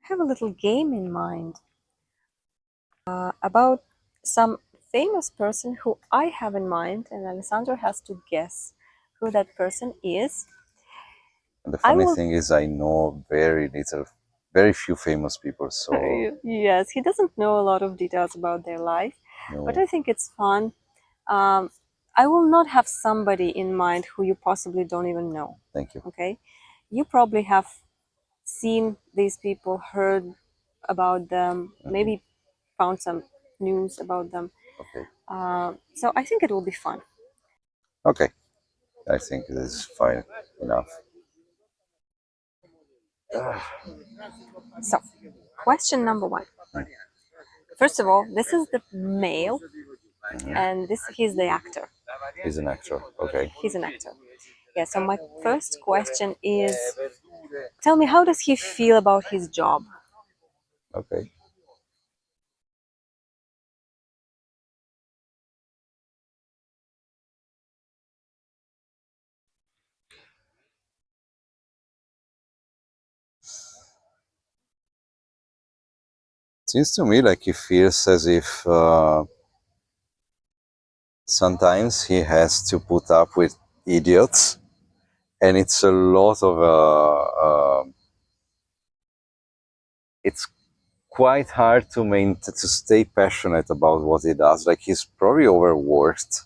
have a little game in mind about some famous person who I have in mind, and Alessandro has to guess who that person is. And the funny thing is, I know very few famous people, so... Yes, he doesn't know a lot of details about their life, No. but I think it's fun. I will not have somebody in mind who you possibly don't even know. Thank you. Okay? You probably have seen these people, heard about them, maybe found some news about them. Okay. So I think it will be fun. Okay. I think this is fine enough. So, question number one. First of all, this is the male, and he's the actor. He's an actor. Okay. He's an actor. Yeah, so my first question is, tell me, how does he feel about his job? Okay. Seems to me like he feels as if sometimes he has to put up with idiots, and it's a lot of it's quite hard to stay passionate about what he does. Like, he's probably overworked.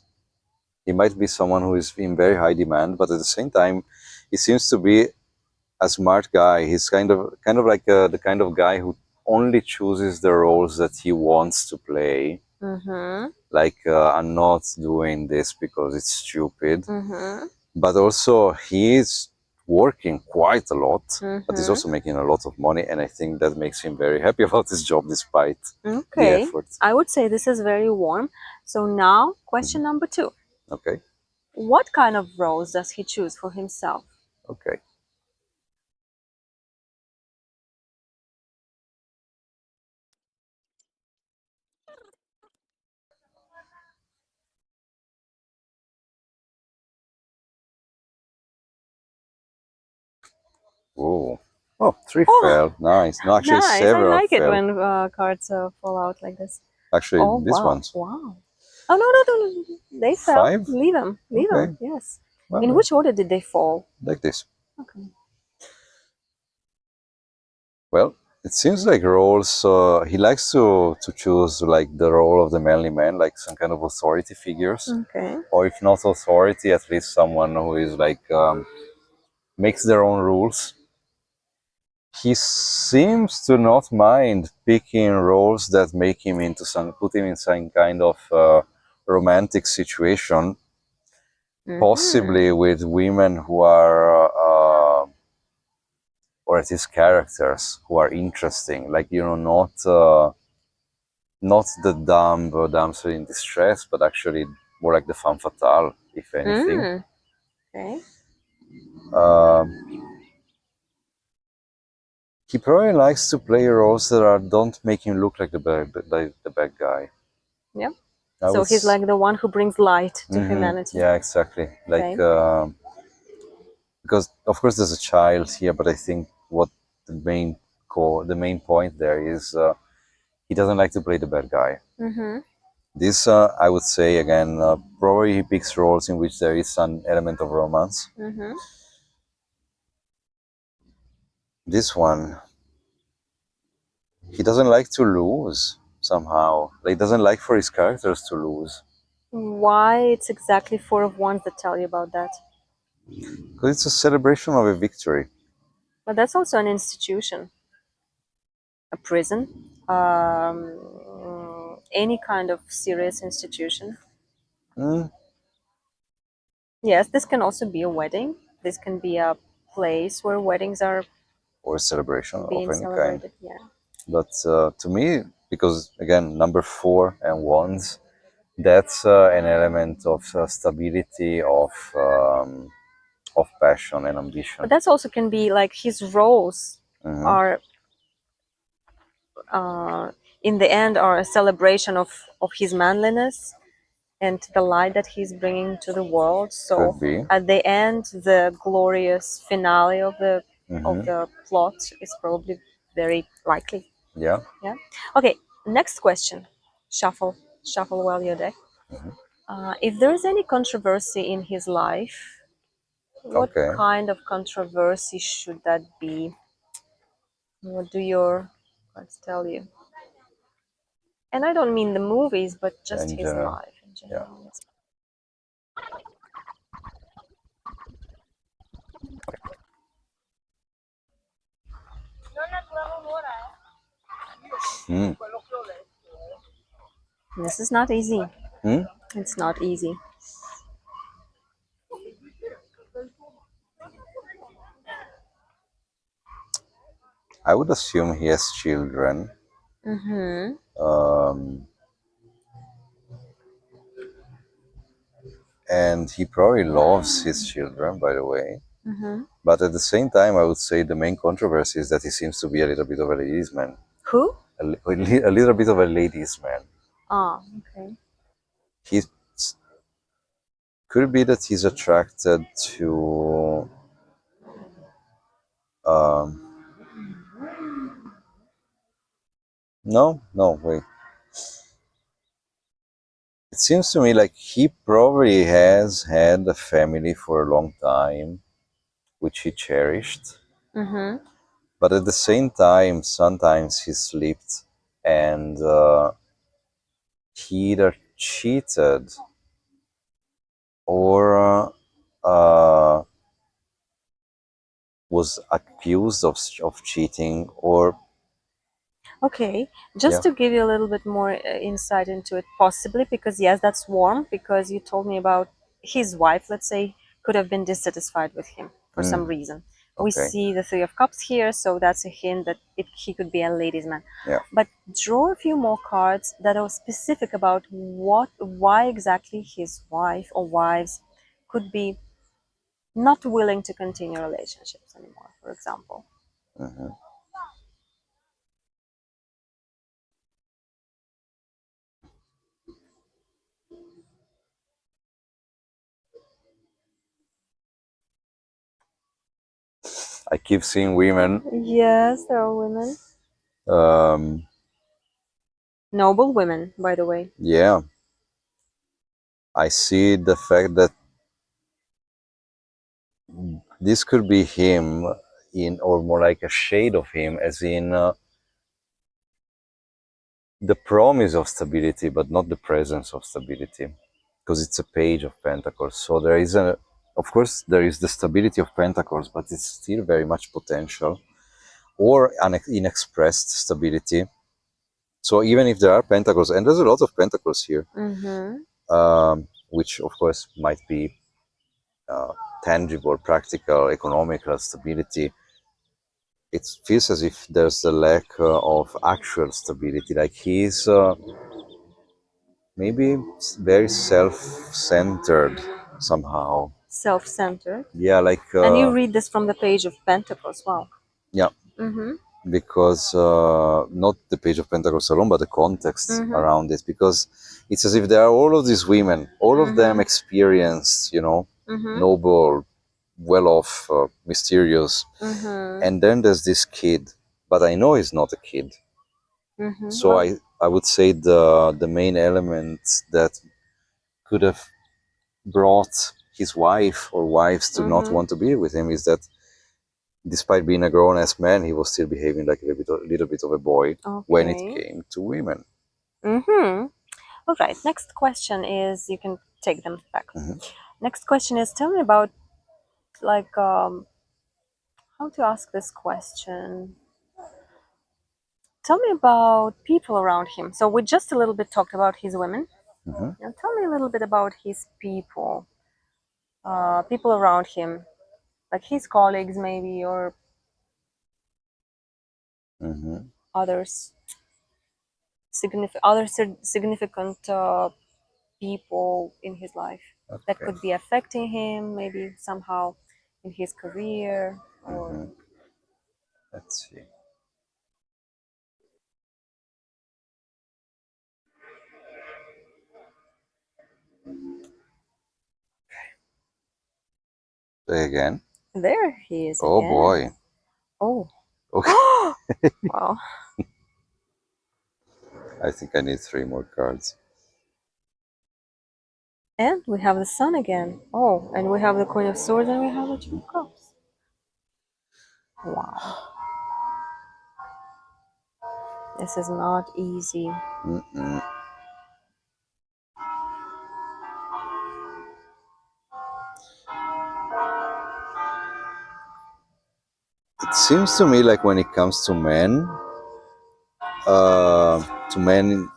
He might be someone who is in very high demand, but at the same time, he seems to be a smart guy. He's kind of like the kind of guy who only chooses the roles that he wants to play. Like, I'm not doing this because it's stupid. But also, he is working quite a lot, but he's also making a lot of money, and I think that makes him very happy about his job despite the effort. I would say this is very warm. So now, question number two. Okay. What kind of roles does he choose for himself? Okay. Whoa. Oh, three fell. Nice. No, actually, Nice. several I like fell. it when cards fall out like this. Actually, Oh, this wow. one's Wow. Oh, no. They fell. 5? Leave them. Leave Okay. them. Yes. Well, In which order did they fall? like this. Okay. Well, it seems like roles, he likes to choose like the role of the manly man, like some kind of authority figures. Okay. Or if not authority, at least someone who is like, makes their own rules. He seems to not mind picking roles that make him put him in some kind of romantic situation, possibly with women who are, or at least characters who are interesting, like, not the dumb damsel in distress, but actually more like the femme fatale, if anything. Okay. He probably likes to play roles that don't make him look like the bad guy. Yeah. So he's like the one who brings light to humanity. Yeah, exactly. Like, Okay. because of course there's a child here, but I think what the main point there is, he doesn't like to play the bad guy. This, I would say again, probably he picks roles in which there is an element of romance. This one, he doesn't like to lose somehow. Like, doesn't like for his characters to lose. Why it's exactly 4 of Wands that tell you about that? Because it's a celebration of a victory. But that's also an institution, a prison, any kind of serious institution. Yes, this can also be a wedding. This can be a place where weddings are Or a celebration of being any kind. celebrated. Yeah. But to me, because again, number 4 and Wands, that's an element of stability, of passion and ambition. But that's also can be like his roles are, in the end, are a celebration of his manliness and the light that he's bringing to the world. So Could be. at the end, the glorious finale of the plot is probably very likely. Yeah. Yeah. Okay. Next question. Shuffle well your deck. Mhm. If there is any controversy in his life, what Okay. kind of controversy should that be? What do your cards tell you? And I don't mean the movies, but just In his general. life in Yeah. general. Yes. Hmm. This is not easy. Hmm? It's not easy. I would assume he has children. Mm-hmm. Um, and he probably loves his children, by the way. Mm-hmm. But at the same time, I would say the main controversy is that he seems to be a little bit of a ladies' man. Who? A little bit of a ladies' man. Ah, okay. He could be that he's attracted to. Um, no, wait. It seems to me like he probably has had a family for a long time, which he cherished. Mm-hmm. But at the same time, sometimes he slipped and he either cheated or was accused of cheating, or Okay, yeah. just to give you a little bit more insight into it, possibly because yes, that's warm because you told me about his wife, let's say, could have been dissatisfied with him for some Mm, reason. We okay. see the Three of Cups here, so that's a hint that he could be a ladies' man. Yeah. But draw a few more cards that are specific about why exactly his wife or wives could be not willing to continue relationships anymore, for example. Hmm. I keep seeing women. Yes, there are women. Um, Noble women, by the way. yeah, I see the fact that this could be him in, or more like a shade of him, as in the promise of stability, but not the presence of stability, because it's a page of pentacles. So there is of course, there is the stability of pentacles, but it's still very much potential or unexpressed stability. So even if there are pentacles, and there's a lot of pentacles here, Mm-hmm. which of course might be uh, tangible, practical, economical stability, it feels as if there's a lack of actual stability. Like he's maybe very self-centered somehow. Self-centered. Yeah, like And you read this from the page of Pentacles. Wow. yeah, Mm-hmm. because not the page of pentacles alone, but the context Mm-hmm. around it, because it's as if there are all of these women, all of them Mm-hmm. experienced, Mm-hmm. noble, well-off, mysterious, Mm-hmm. and then there's this kid, but I know he's not a kid. Mm-hmm. So Well, I would say the main element that could have brought his wife or wives to not mm-hmm. want to be with him is that despite being a grown-ass man, he was still behaving like little bit of a boy when it Okay. came to women. Mm-hmm. All right. Next question is you can take them back. Mhm. Next question is tell me about like how to ask this question. Tell me about people around him. So we just a little bit talked about his women. Mhm. Now tell me a little bit about his people. People around him, like his colleagues maybe or Mhm. others, significant people in his life that Okay. could be affecting him maybe somehow in his career or Mhm. Let's see. Say again. there he is Oh again. boy. Oh. Okay. Wow. I think I need 3 more cards. And we have the Sun again. Oh, and we have the Queen of Swords and we have the Two of Cups. Wow. This is not easy. Mm-mm. It seems to me like when it comes to men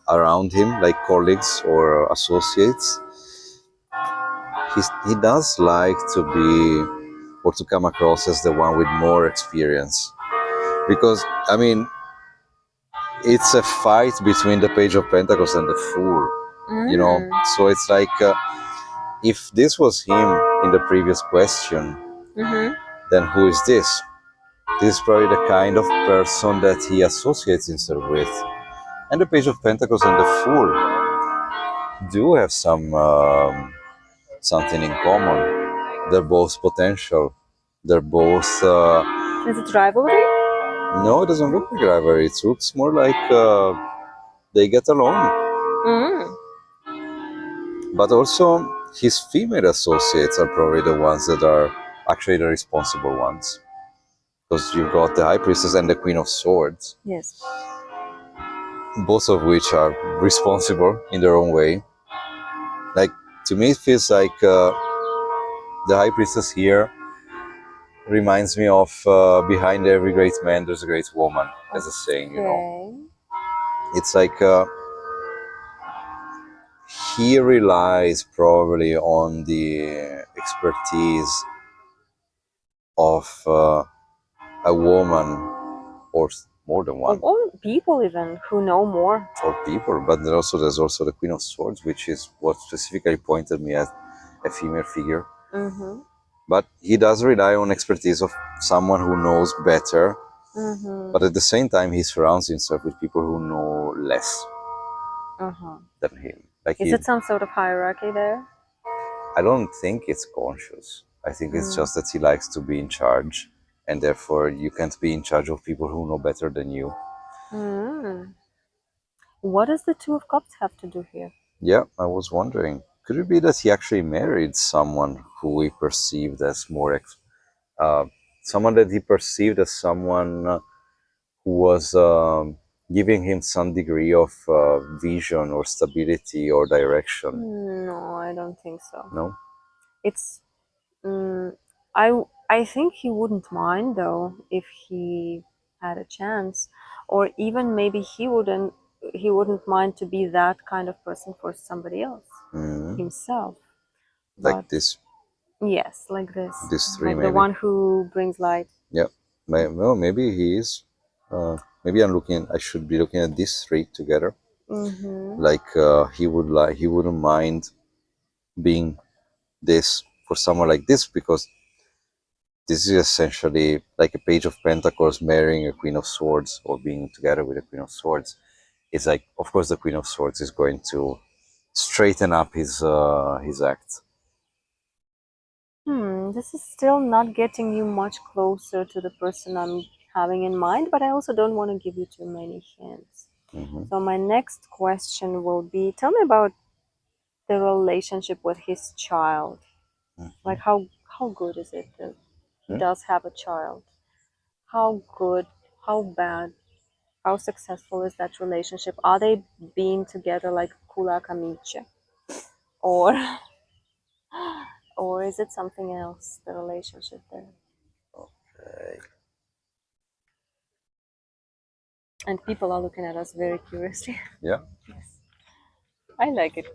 around him, like colleagues or associates, he does like to be or to come across as the one with more experience. Because, I mean, it's a fight between the Page of Pentacles and the Fool, you know? So it's like, if this was him in the previous question, then who is this? This is probably the kind of person that he associates himself with. And the Page of Pentacles and the Fool do have something in common. They're both potential. They're both... Is it rivalry? No, it doesn't look like rivalry. It looks more like they get along. But also, his female associates are probably the ones that are actually the responsible ones. Because you've got the High Priestess and the Queen of Swords. Yes. Both of which are responsible in their own way. Like, to me, it feels like the High Priestess here reminds me of behind every great man, there's a great woman, as a saying, you know. It's like he relies probably on the expertise of a woman, or more than one. Or people even who know more. Or people, but there's also the Queen of Swords, which is what specifically pointed me at a female figure. But he does rely on expertise of someone who knows better. But at the same time, he surrounds himself with people who know less than him. Like, is it some sort of hierarchy there? I don't think it's conscious. I think it's just that he likes to be in charge, and therefore you can't be in charge of people who know better than you. What does the Two of Cups have to do here? Yeah, I was wondering. Could it be that he actually married someone who he perceived as more, someone that he perceived as someone who was giving him some degree of vision or stability or direction? No, I don't think so. No? It's I think he wouldn't mind though if he had a chance, or even maybe he wouldn't mind to be that kind of person for somebody else himself. Like But this. yes, like this. These three, Like maybe. the one who brings light. Yeah. Well, maybe he is. Maybe I should be looking at these 3 together. Like he wouldn't mind being this for someone like this, because this is essentially like a Page of Pentacles marrying a Queen of Swords, or being together with a Queen of Swords. It's like, of course, the Queen of Swords is going to straighten up his act. This is still not getting you much closer to the person I'm having in mind, but I also don't want to give you too many hints. So my next question will be, tell me about the relationship with his child. Like how good is it that he does have a child? How good, how bad, how successful is that relationship? Are they being together like kulak amiche? Or or is it something else, the relationship there? Okay. And people are looking at us very curiously. Yeah. Yes. I like it,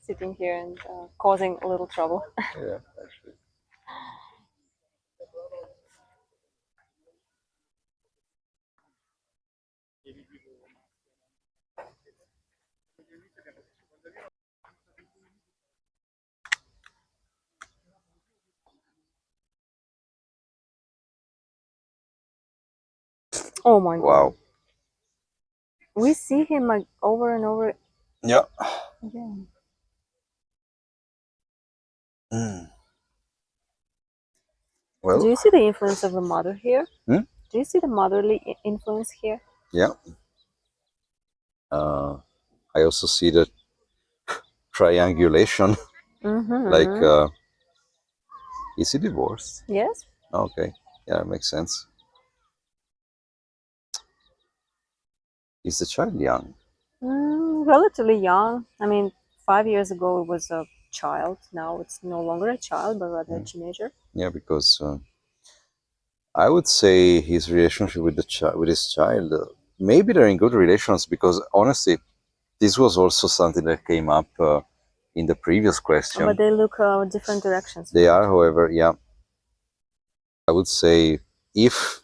sitting here and causing a little trouble. Yeah, actually. Oh my Wow. god. We see him like over and over Yeah. again. Well. Do you see the influence of the mother here? Hmm? Do Do you see the motherly influence here? Yeah. I also see the triangulation. Like, is he divorced? Yes. Okay. Yeah, that makes sense. Is the child young? Relatively young. I mean, 5 years ago it was a child. Now it's no longer a child, but rather a teenager. Yeah, because I would say his relationship with with his child, maybe they're in good relations, because honestly, this was also something that came up in the previous question. But they look different directions. They are, however, yeah. I would say if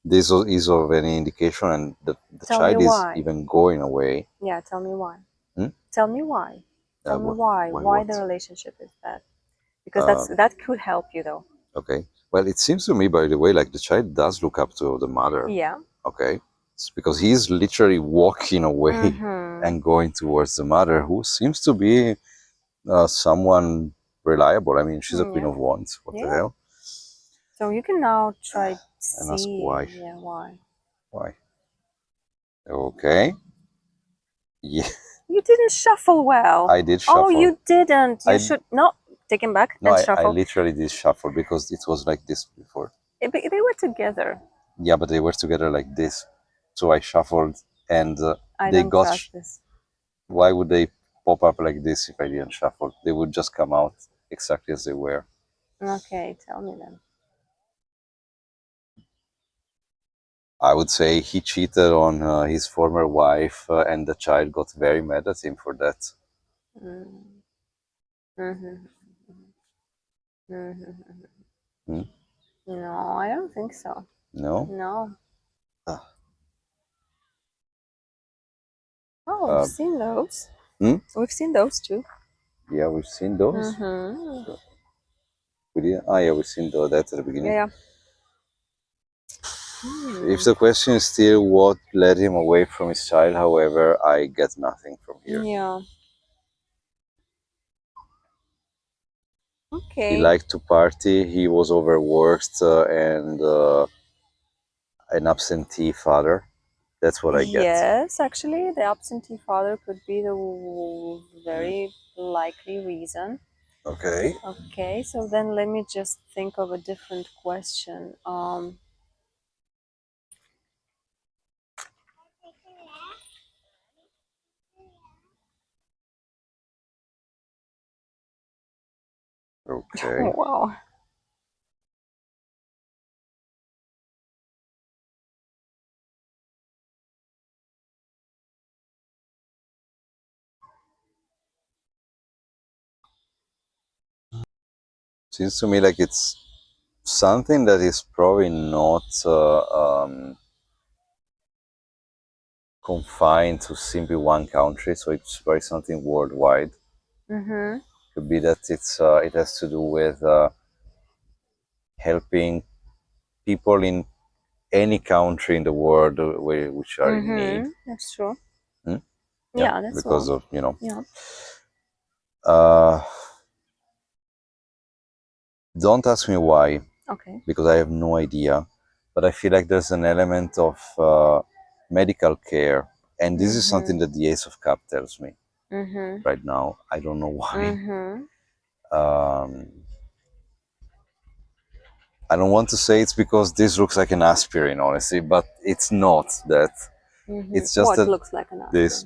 this is of any indication and the Tell me child is why. even going away. Yeah, tell me why. Hmm? Tell me why. Tell me why. Why what? the relationship is that? Because that could help you though. Okay. Well, it seems to me, by the way, like the child does look up to the mother. Yeah. Okay. It's because he's literally walking away and going towards the mother, who seems to be someone reliable. I mean, she's a queen of wands. What the hell? So you can now try to And ask see. why. Yeah, why? Why? Okay. Yeah. You didn't shuffle well. I did shuffle. Oh, you didn't. You should not take him back No, and I shuffle. literally did shuffle because it was like this before. They were together. Yeah, but they were together like this. So I shuffled and I they don't got. trust this. Why would they pop up like this if I didn't shuffle? They would just come out exactly as they were. Okay, tell me then. I would say he cheated on his former wife, and the child got very mad at him for that. Hmm? No, I don't think so. No? No. Ah. Oh, we've seen those. Hmm? We've seen those too. Yeah, we've seen those. So, yeah, we've seen that at the beginning. Yeah. If the question is still what led him away from his child, however, I get nothing from here. Yeah. Okay. He liked to party, he was overworked, and an absentee father. That's what I get. Yes, actually, the absentee father could be the very likely reason. Okay. Okay, so then let me just think of a different question. Okay. Oh, wow. Seems to me like it's something that is probably not confined to simply one country, so it's probably something worldwide. Mm-hmm. Could be that it has to do with helping people in any country in the world which are in need. That's true. Hmm? Yeah, that's because one. of, you know. Yeah. Don't ask me why, Okay. because I have no idea. But I feel like there's an element of medical care, and this is something that the Ace of Cup tells me right now. I don't know why. I don't want to say it's because this looks like an aspirin, honestly, but it's not that. It's just What that looks like an aspirin? this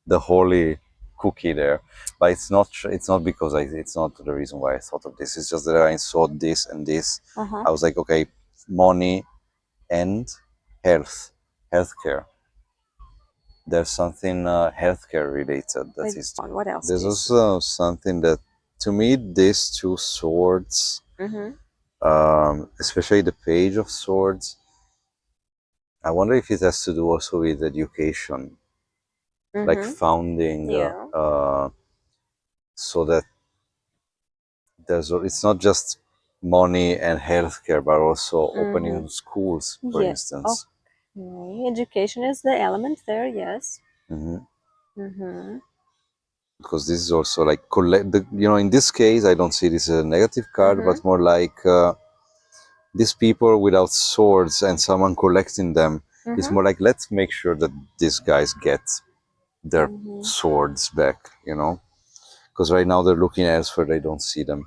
the holy cookie there, but it's not. It's not because it's not the reason why I thought of this. It's just that I saw this and this. I was like, okay, money and healthcare. There's something healthcare related that is. What else? There's also something that, to me, these two swords, especially the Page of Swords, I wonder if it has to do also with education, like founding, so that it's not just money and healthcare, but also opening schools, for instance. Okay. Education is the element there, yes. Because this is also like in this case, I don't see this as a negative card, but more like these people without swords and someone collecting them. It's more like, let's make sure that these guys get their swords back, you know, because right now they're looking elsewhere, they don't see them.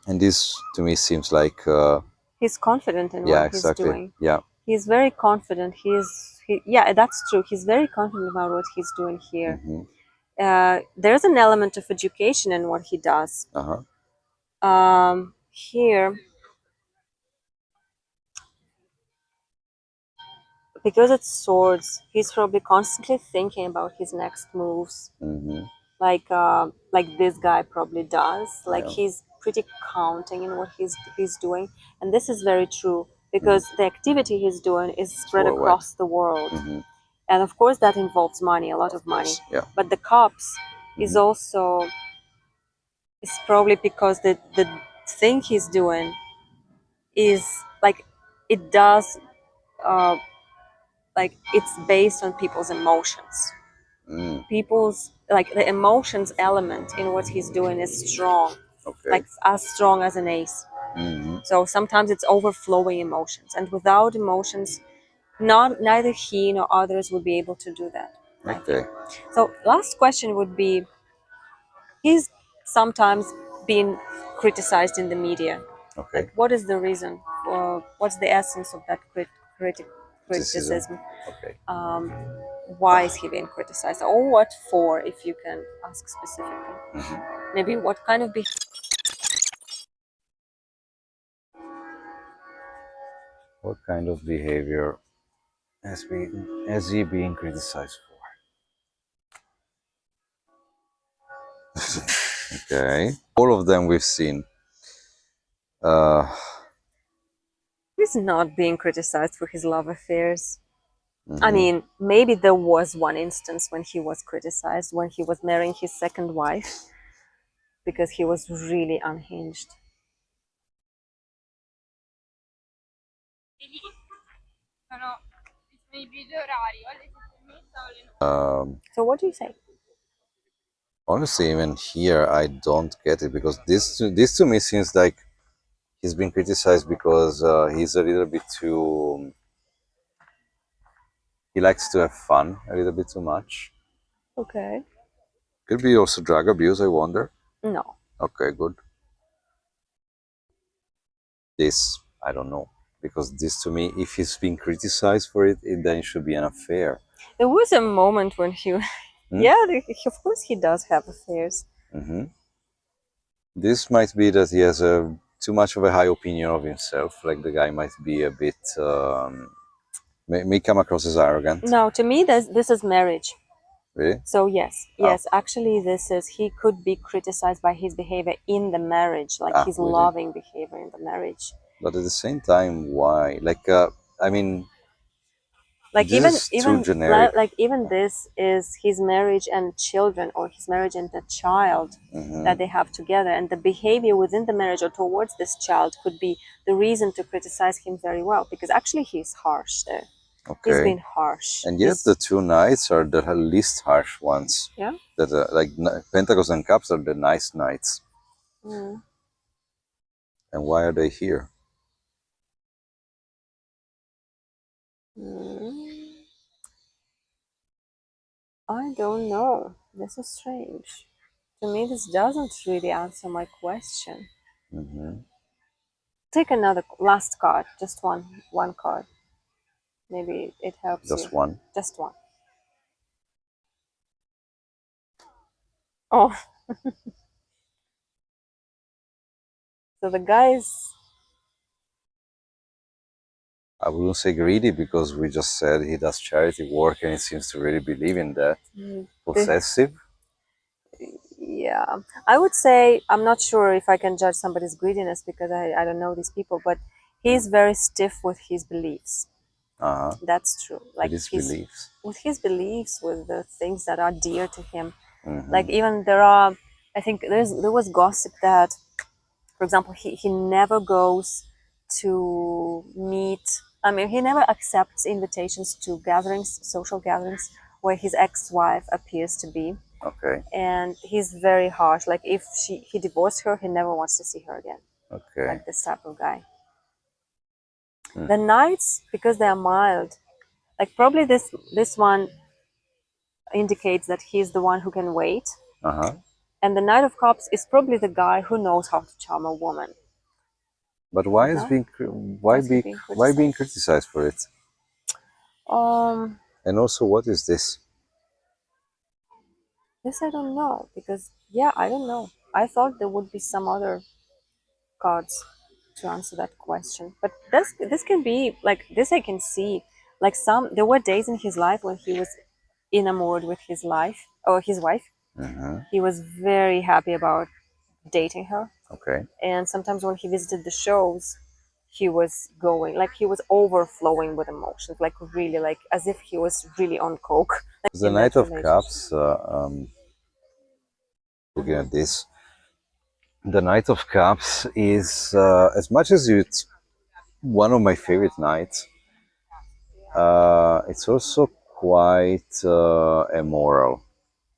And this to me seems like he's confident in yeah, what exactly. he's doing. Yeah. He's very confident. Yeah, that's true. He's very confident about what he's doing here. There's an element of education in what he does. Here, because it's swords, he's probably constantly thinking about his next moves. Like this guy probably does. Like he's pretty counting in what he's doing, and this is very true because the activity he's doing is spread across the world, and of course that involves money, a lot of money. Yeah. But the cups is also is probably because the thing he's doing is like it does like it's based on people's emotions. People's like the emotions element in what he's doing is strong, like as strong as an ace. So sometimes it's overflowing emotions, and without emotions, neither he nor others would be able to do that. Okay. So last question would be: he's sometimes been criticized in the media. Okay. Like, what is the reason? What's the essence of that criticism? Okay. Why is he being criticized, or what for, if you can ask specifically? Maybe what kind of What kind of behavior has he been criticized for? Okay. All of them we've seen. he's not being criticized for his love affairs. I mean, maybe there was one instance when he was criticized, when he was marrying his second wife, because he was really unhinged. So what do you say? Honestly, even here, I don't get it because this to me seems like he's been criticized because he's a little bit too. He likes to have fun a little bit too much. Okay. Could be also drug abuse, I wonder. No. Okay, good. This, I don't know. Because this to me, if he's been criticized for it, then it should be an affair. There was a moment when he, yeah, of course he does have affairs. This might be that he has too much of a high opinion of himself. Like the guy might be a bit, may come across as arrogant. No, to me, this is marriage. Really? So yes, actually, this is he could be criticized by his behavior in the marriage, like his really? loving behavior in the marriage. But at the same time, why? Like, I mean, Like this is too generic. like even this is his marriage and children, or his marriage and the child that they have together, and the behavior within the marriage or towards this child could be the reason to criticize him very well, because actually he's harsh there. Okay. He's been harsh. And yet the two knights are the least harsh ones. Yeah. That like Pentacles and Cups are the nice knights. And why are they here? I don't know. This is strange. To me, this doesn't really answer my question. Take another last card, just one card. Maybe it helps you. Just one. Just one. Oh. So the guys. I wouldn't say greedy because we just said he does charity work and he seems to really believe in that. Possessive? Yeah. I would say, I'm not sure if I can judge somebody's greediness because I don't know these people, but he's very stiff with his beliefs. That's true. Like with his beliefs. With his beliefs, with the things that are dear to him. Like even I think there was gossip that, for example, he never goes to meet, I mean, he never accepts invitations to gatherings, social gatherings, where his ex-wife appears to be. Okay. And he's very harsh. Like if he divorced her, he never wants to see her again. Okay. like this type of guy. The Knights, because they are mild, like probably this one indicates that he's the one who can wait. Uh-huh. And the Knight of Cups is probably the guy who knows how to charm a woman. But why is No? being Why is he being criticized for it? Um, And also, what is this? this I don't know, because yeah, I don't know. I thought there would be some other cards to answer that question, but this can be like this. I can see like there were days in his life when he was enamored with his life or his wife. Mm-hmm. He was very happy about dating her, Okay. and sometimes when he visited the shows, he was going like he was overflowing with emotions, like really, like as if he was really on coke, like The in Knight that of relationship. Cups, looking at this, the Knight of Cups is, as much as it's one of my favorite knights, it's also quite amoral.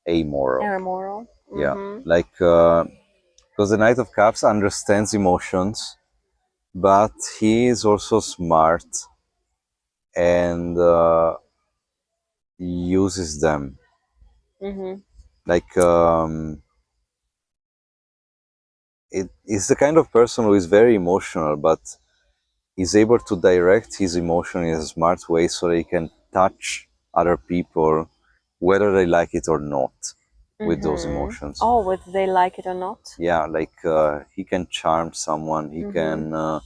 Amoral. Yeah, Mm-hmm. like, because the Knight of Cups understands emotions, but he is also smart and uses them. Mm-hmm. Like, it is the kind of person who is very emotional, but is able to direct his emotion in a smart way so that he can touch other people, whether they like it or not, with those Mm-hmm. emotions. Oh, whether they like it or not. Yeah, like he can charm someone. Mm-hmm.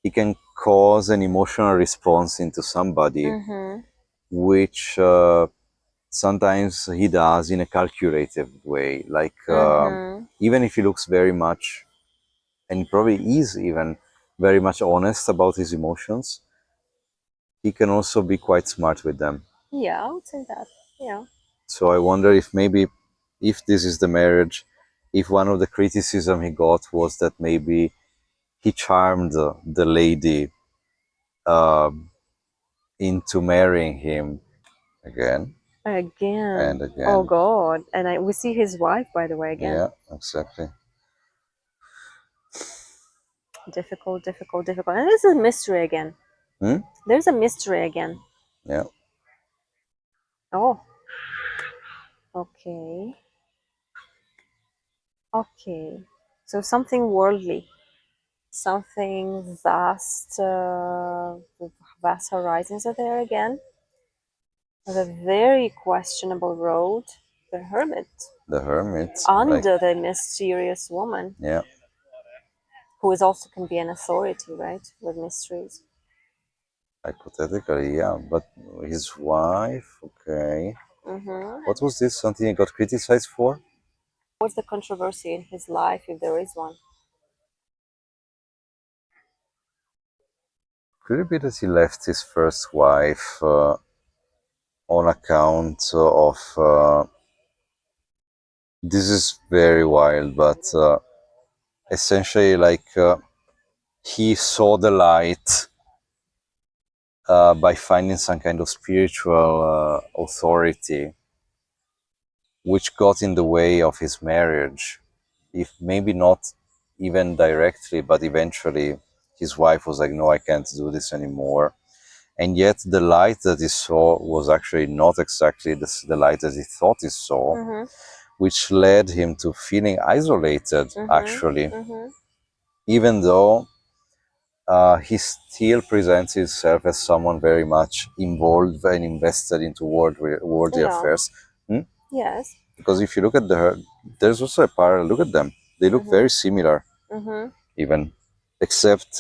He can cause an emotional response into somebody, Mm-hmm. which sometimes he does in a calculative way. Like Mm-hmm. even if he looks very much, and probably is even very much honest about his emotions, he can also be quite smart with them. Yeah, I would say that. Yeah. So I wonder if maybe, if this is the marriage, if one of the criticism he got was that maybe he charmed the lady into marrying him again Again. and Oh again. God. And we see his wife, by the way, again. Yeah, exactly. Difficult, difficult, difficult. And this is a mystery again. Hmm? There's a mystery again. Yeah. Oh, okay. Okay. So something worldly, something vast, vast horizons are there again. The very questionable road, the hermit, The hermit, like, under the mysterious woman, yeah, who is also can be an authority, right, with mysteries. hypothetically, yeah. But his wife, okay. Mm-hmm. What was this? Something he got criticized for? What's the controversy in his life, if there is one? Could it be that he left his first wife on account of? This is very wild, but essentially, like, he saw the light by finding some kind of spiritual authority, which got in the way of his marriage. If maybe not even directly, but eventually his wife was like, no, I can't do this anymore. And yet the light that he saw was actually not exactly the light that he thought he saw, Mm-hmm. which led him to feeling isolated, Mm-hmm. actually, Mm-hmm. even though he still presents himself as someone very much involved and invested into worldly Yeah. affairs. Hmm? Yes. Because if you look at there's also a parallel. Look at them; they look very similar, Mm-hmm. even, except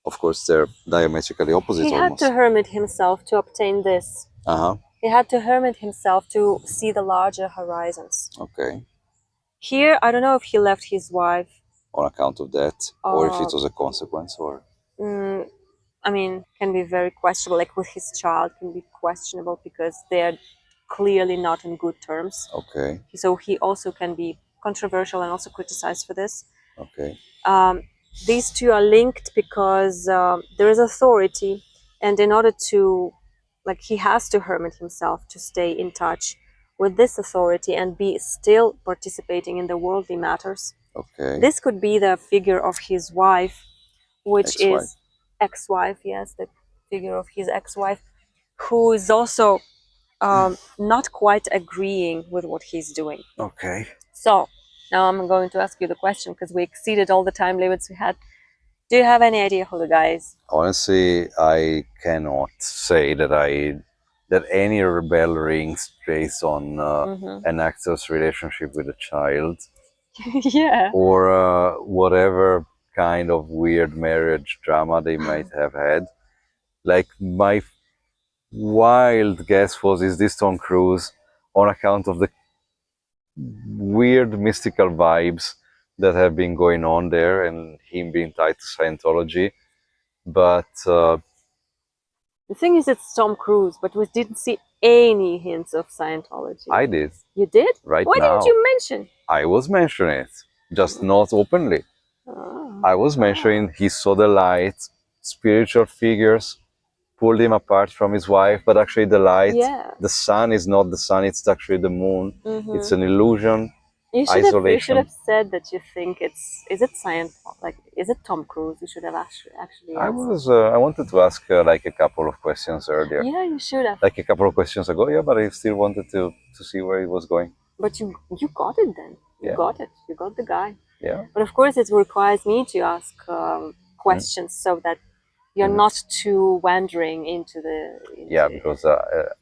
of course they're diametrically opposite He had almost. to hermit himself to obtain this. Uh-huh. He had to hermit himself to see the larger horizons. Okay. Here, I don't know if he left his wife. On account of that, or if it Uh, was a consequence, or mm, I mean, can be very questionable. Like with his child, can be questionable because they're clearly not in good terms. okay, So he also can be controversial and also criticized for this. okay, Um, these two are linked because there is authority, and in order to, like, he has to hermit himself to stay in touch with this authority and be still participating in the worldly matters. Okay. This could be the figure of his wife, which Ex-wife. is ex-wife. Yes, the figure of his ex-wife, who is also not quite agreeing with what he's doing. Okay. So now I'm going to ask you the question, because we exceeded all the time limits we had. Do you have any idea who the guy is? Honestly, I cannot say that any bell rings based on an actor's relationship with a child, Yeah. or whatever kind of weird marriage drama they might have had. Like, my wild guess was, is this Tom Cruise, on account of the weird mystical vibes that have been going on there and him being tied to Scientology. But The thing is, it's Tom Cruise, but we didn't see any hints of Scientology. I did. You did? Right Why now. didn't you mention? I was mentioning it, just not openly. Oh. I was mentioning he saw the light, spiritual figures pulled him apart from his wife, but actually the light, Yeah. the sun is not the sun, it's actually the moon. It's an illusion, You should isolation. have said that you think is it Scientology? Like, is it Tom Cruise? You should have actually answered. I wanted to ask like a couple of questions earlier. Yeah, you should have. Like a couple of questions ago, yeah, but I still wanted to see where it was going. But you got it then. You Yeah. got it. You got the guy. Yeah. But of course, it requires me to ask questions so that you're not too wandering into the. Yeah, because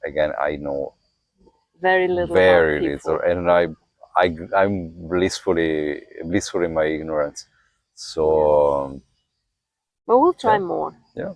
again, I know very little very about people. little, and I'm blissfully in my ignorance. So But we'll try more. yeah.